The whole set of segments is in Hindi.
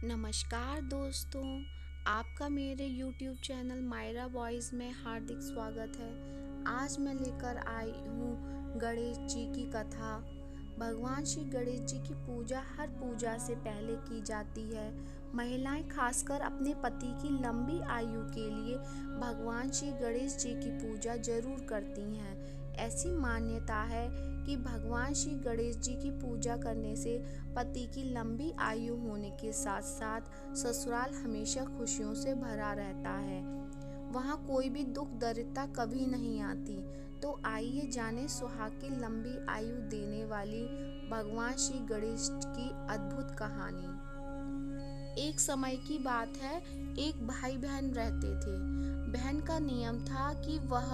नमस्कार दोस्तों, आपका मेरे YouTube चैनल मायरा वॉइस में हार्दिक स्वागत है। आज मैं लेकर आई हूँ गणेश जी की कथा। भगवान श्री गणेश जी की पूजा हर पूजा से पहले की जाती है। महिलाएं खासकर अपने पति की लंबी आयु के लिए भगवान श्री गणेश जी की पूजा जरूर करती हैं। ऐसी मान्यता है कि भगवान श्री गणेश जी की पूजा करने से पति की लंबी आयु होने के साथ साथ ससुराल हमेशा खुशियों से भरा रहता है। वहाँ कोई भी दुख दरिद्रता कभी नहीं आती। तो आइए जाने सुहाग की लंबी आयु देने वाली भगवान श्री गणेश की अद्भुत कहानी। एक समय की बात है, एक भाई बहन रहते थे। बहन का नियम था कि वह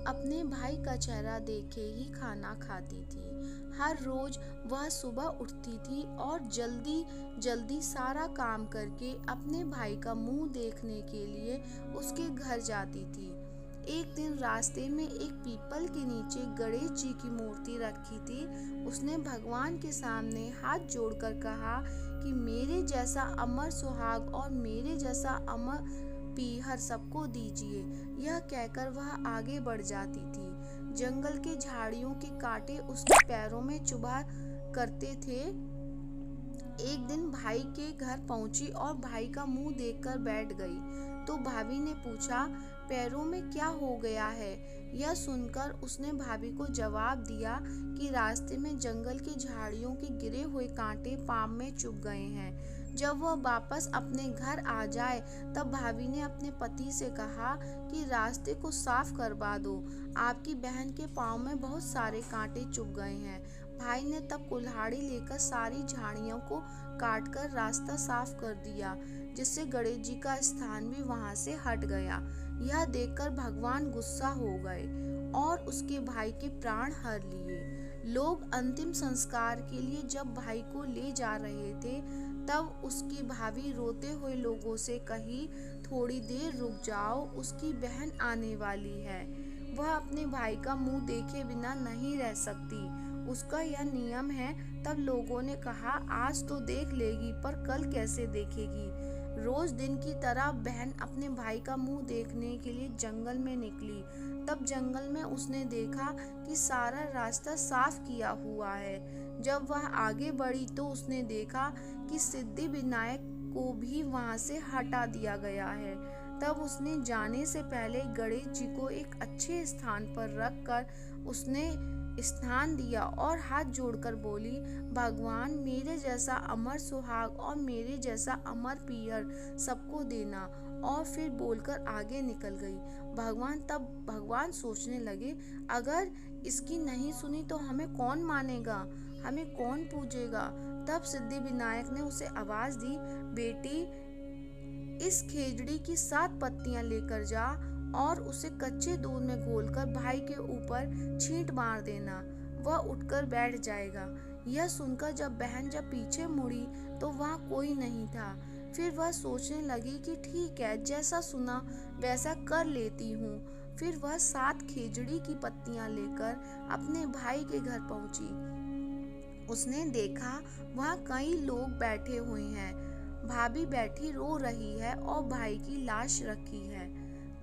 अपने भाई का चेहरा देखे ही खाना खाती थी। हर रोज वह सुबह उठती थी और जल्दी जल्दी सारा काम करके अपने भाई का मुंह देखने के लिए उसके घर जाती थी। एक दिन रास्ते में एक पीपल के नीचे गणेश जी की मूर्ति रखी थी। उसने भगवान के सामने हाथ जोड़कर कहा कि मेरे जैसा अमर सुहाग और मेरे जैसा अमर पीहर सबको दीजिए। यह कहकर वह आगे बढ़ जाती थी। जंगल के झाड़ियों के कांटे उसके पैरों में चुभा करते थे। एक दिन भाई के घर पहुंची और भाई का मुंह देखकर बैठ गई। तो भाभी ने पूछा, पैरों में क्या हो गया है? यह सुनकर उसने भाभी को जवाब दिया कि रास्ते में जंगल की झाड़ियों के गिरे हुए कांटे पाँव में चुभ गए हैं। जब वह वापस अपने घर आ जाए तब भाभी ने अपने पति से कहा कि रास्ते को साफ करवा दो, आपकी बहन के पाँव में बहुत सारे कांटे चुभ गए हैं। भाई ने तब कुल्हाड़ी लेकर सारी झाड़ियों को काटकर रास्ता साफ कर दिया, जिससे गणेश जी का स्थान भी वहां से हट गया। यह देखकर भगवान गुस्सा हो गए और उसके भाई के प्राण हर लिए। लोग अंतिम संस्कार के लिए जब भाई को ले जा रहे थे तब उसकी भाभी रोते हुए लोगों से कही, थोड़ी देर रुक जाओ, उसकी बहन आने वाली है। वह अपने भाई का मुंह देखे बिना नहीं रह सकती, उसका यह नियम है। तब लोगों ने कहा, आज तो देख लेगी पर कल कैसे देखेगी। रोज दिन की तरह बहन अपने भाई का मुंह देखने के लिए जंगल में निकली। तब जंगल में उसने देखा कि सारा रास्ता साफ किया हुआ है। जब वह आगे बढ़ी तो उसने देखा कि सिद्धि विनायक को भी वहां से हटा दिया गया है। तब उसने जाने से पहले गणेश जी को एक अच्छे स्थान पर रखकर उसने स्थान दिया और हाथ जोड़कर बोली, भगवान मेरे जैसा अमर सुहाग और मेरे जैसा अमर पीहर सबको देना। और फिर बोलकर आगे निकल गई। भगवान सोचने लगे, अगर इसकी नहीं सुनी तो हमें कौन मानेगा, हमें कौन पूजेगा। तब सिद्धि विनायक ने उसे आवाज दी, बेटी इस खेजड़ी की 7 पत्तियां लेकर जा और उसे कच्चे दूध में घोलकर भाई के ऊपर छींट मार देना, वह उठकर बैठ जाएगा। यह सुनकर जब पीछे मुड़ी तो वहाँ कोई नहीं था। फिर वह सोचने लगी कि ठीक है, जैसा सुना वैसा कर लेती हूँ। फिर वह 7 खेजड़ी की पत्तियां लेकर अपने भाई के घर पहुंची। उसने देखा वहाँ कई लोग बैठे हुए हैं। भाभी बैठी रो रही है और भाई की लाश रखी है।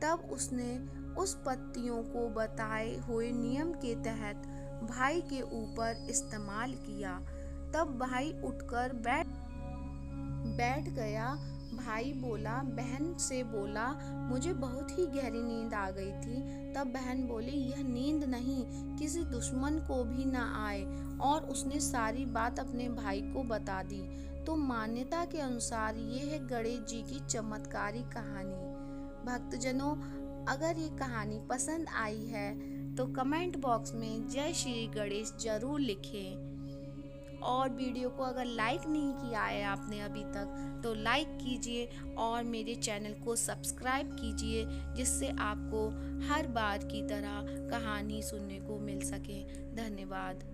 तब उसने उस पत्तियों को बताए हुए नियम के तहत भाई के ऊपर इस्तेमाल किया। तब भाई उठकर बैठ गया। भाई बोला, बहन से बोला, मुझे बहुत ही गहरी नींद आ गई थी। तब बहन बोली, यह नींद नहीं, किसी दुश्मन को भी ना आए। और उसने सारी बात अपने भाई को बता दी। तो मान्यता के अनुसार ये है गणेश जी की चमत्कारी कहानी। भक्तजनों, अगर ये कहानी पसंद आई है तो कमेंट बॉक्स में जय श्री गणेश जरूर लिखें। और वीडियो को अगर लाइक नहीं किया है आपने अभी तक तो लाइक कीजिए और मेरे चैनल को सब्सक्राइब कीजिए, जिससे आपको हर बार की तरह कहानी सुनने को मिल सके। धन्यवाद।